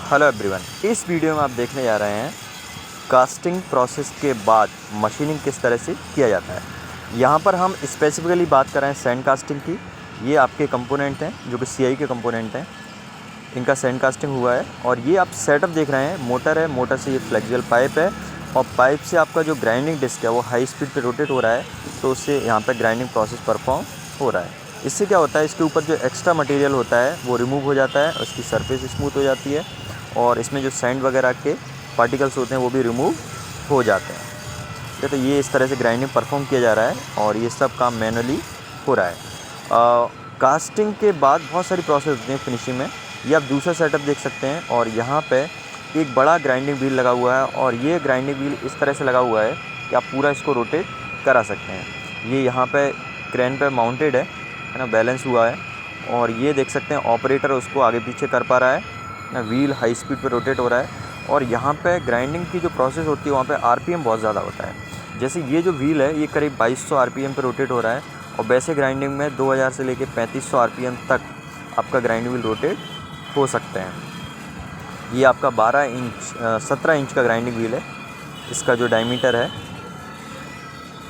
Hello everyone, इस video में आप देखने जा रहे हैं कास्टिंग प्रोसेस के बाद मशीनिंग किस तरह से किया जाता है। यहाँ पर हम स्पेसिफिकली बात कर रहे हैं सैंड कास्टिंग की। ये आपके कंपोनेंट हैं जो कि सीआई के कंपोनेंट हैं, इनका सैंड कास्टिंग हुआ है। और ये आप सेटअप देख रहे हैं, मोटर है, मोटर से ये फ्लेक्सिबल पाइप है और पाइप से आपका जो ग्राइंडिंग डिस्क है वो हाई स्पीड पे रोटेट हो रहा है, तो उससे यहाँ पे ग्राइंडिंग प्रोसेस परफॉर्म हो रहा है। इससे क्या होता है, इसके ऊपर जो एक्स्ट्रा मटेरियल होता है वो रिमूव हो जाता है, उसकी सरफेस स्मूथ हो जाती है और इसमें जो सैंड वगैरह के पार्टिकल्स होते हैं वो भी रिमूव हो जाते हैं। तो ये इस तरह से ग्राइंडिंग परफॉर्म किया जा रहा है और ये सब काम मैनुअली हो रहा है। कास्टिंग के बाद बहुत सारी प्रोसेस होती है फिनिशिंग में। ये आप दूसरा सेटअप देख सकते हैं और यहाँ पे एक बड़ा ग्राइंडिंग व्हील लगा हुआ है और ये ग्राइंडिंग व्हील इस तरह से लगा हुआ है कि आप पूरा इसको रोटेट करा सकते हैं। ये यहाँ पे क्रेन पे माउंटेड है ना, बैलेंस हुआ है और ये देख सकते हैं ऑपरेटर उसको आगे पीछे कर पा रहा है ना, व्हील हाई स्पीड पे रोटेट हो रहा है। और यहाँ पे ग्राइंडिंग की जो प्रोसेस होती है वहाँ पे आरपीएम बहुत ज़्यादा होता है। जैसे ये जो व्हील है ये करीब 2200 आरपीएम पे रोटेट हो रहा है और वैसे ग्राइंडिंग में 2000 से लेके 3500 आरपीएम तक आपका ग्राइंडिंग व्हील रोटेट हो सकते हैं। ये आपका 17 इंच का ग्राइंडिंग व्हील है, इसका जो डायमीटर है।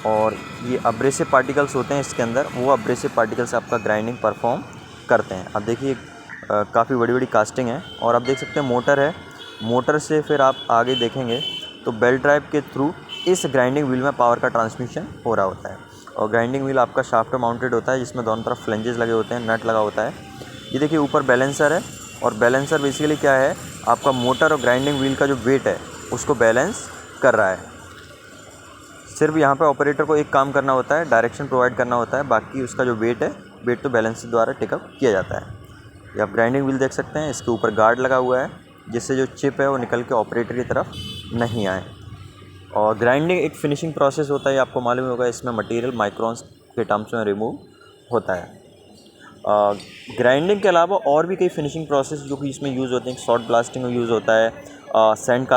और ये अब्रेसिव पार्टिकल्स होते हैं इसके अंदर, वो अब्रेसिव पार्टिकल्स आपका ग्राइंडिंग परफॉर्म करते हैं। अब देखिए काफ़ी बड़ी बड़ी कास्टिंग है और आप देख सकते हैं मोटर है। मोटर से फिर आप आगे देखेंगे तो बेल्ट ड्राइव के थ्रू इस ग्राइंडिंग व्हील में पावर का ट्रांसमिशन हो रहा होता है। और ग्राइंडिंग व्हील आपका शाफ्ट माउंटेड होता है जिसमें दोनों तरफ फ्लेंजेस लगे होते हैं, नट लगा होता है। ये देखिए ऊपर बैलेंसर है और बैलेंसर बेसिकली क्या है, आपका मोटर और ग्राइंडिंग व्हील का जो वेट है उसको बैलेंस कर रहा है। सिर्फ यहाँ पे ऑपरेटर को एक काम करना होता है, डायरेक्शन प्रोवाइड करना होता है, बाकी उसका जो वेट है, वेट तो बैलेंसर द्वारा टेकअप किया जाता है। ये आप ग्राइंडिंग व्हील देख सकते हैं, इसके ऊपर गार्ड लगा हुआ है जिससे जो चिप है वो निकल के ऑपरेटर की तरफ नहीं आए। और ग्राइंडिंग एक फिनिशिंग प्रोसेस होता है, आपको मालूम होगा, इसमें मटेरियल माइक्रोन्स के टर्म्स में रिमूव होता है। ग्राइंडिंग के अलावा और भी कई फिनिशिंग प्रोसेस जो कि इसमें यूज़ होते हैं, सॉल्ट ब्लास्टिंग यूज़ होता है, सैंड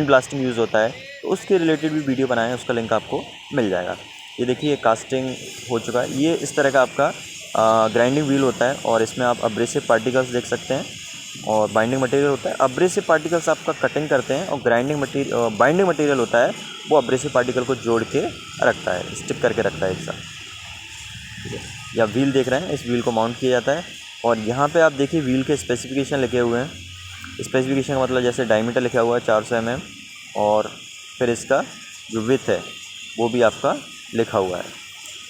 ब्लास्टिंग यूज़ होता है, तो उसके रिलेटेड भी वीडियो बनाए हैं, उसका लिंक आपको मिल जाएगा। ये देखिए कास्टिंग हो चुका है। ये इस तरह का आपका ग्राइंडिंग व्हील होता है और इसमें आप अब्रेसिव पार्टिकल्स देख सकते हैं और बाइंडिंग मटेरियल होता है। अब्रेसिव पार्टिकल्स आपका कटिंग करते हैं और बाइंडिंग मटेरियल होता है वो अब्रेसिव पार्टिकल को जोड़ के रखता है, स्टिक करके रखता है एक साथ। ठीक है, या व्हील देख रहे हैं, इस व्हील को माउंट किया जाता है। और यहाँ पे आप देखिए व्हील के स्पेसिफिकेशन लिखे हुए हैं। स्पेसिफिकेशन का मतलब जैसे डायमीटर लिखा हुआ है 400 mm और फिर इसका जो विड्थ है वो भी आपका लिखा हुआ है।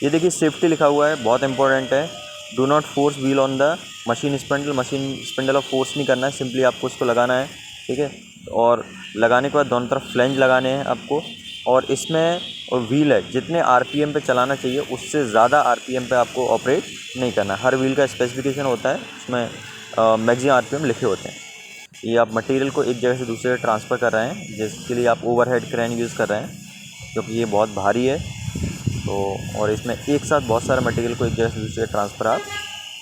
ये देखिए सेफ्टी लिखा हुआ है, बहुत इंपॉर्टेंट है। Do not force wheel on the machine spindle of force नहीं करना है, सिंपली आपको उसको लगाना है। ठीक है, और लगाने के बाद दोनों तरफ फ्लेंज लगाने हैं आपको। और इसमें व्हील है जितने आरपीएम पे चलाना चाहिए उससे ज़्यादा आरपीएम पे आपको ऑपरेट नहीं करना। हर व्हील का स्पेसिफिकेशन होता है, उसमें मैक्सिमम आरपीएम लिखे होते हैं। ये आप मटेरियल को एक जगह से दूसरे जगह ट्रांसफ़र कर रहे हैं, जिसके लिए आप ओवरहेड क्रेन यूज़ कर रहे हैं क्योंकि ये बहुत भारी है। तो और इसमें एक साथ बहुत सारे मटेरियल को एक जगह से दूसरी जगह ट्रांसफ़र आप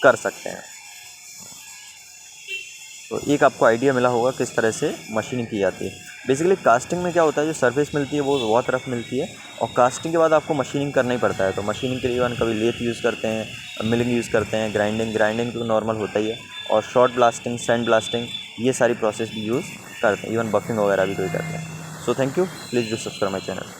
कर सकते हैं। तो एक आपको आइडिया मिला होगा किस तरह से मशीनिंग की जाती है। बेसिकली कास्टिंग में क्या होता है, जो सरफेस मिलती है वो बहुत रफ मिलती है और कास्टिंग के बाद आपको मशीनिंग करना ही पड़ता है। तो मशीनिंग के लिए कभी लेथ यूज़ करते हैं, मिलिंग यूज़ करते हैं, ग्राइंडिंग तो नॉर्मल होता ही है। और शॉर्ट ब्लास्टिंग, सैंड ब्लास्टिंग, ये सारी प्रोसेस भी यूज़ करते हैं, इवन बफिंग वगैरह भी कोई करते हैं। So thank you, please do subscribe my channel.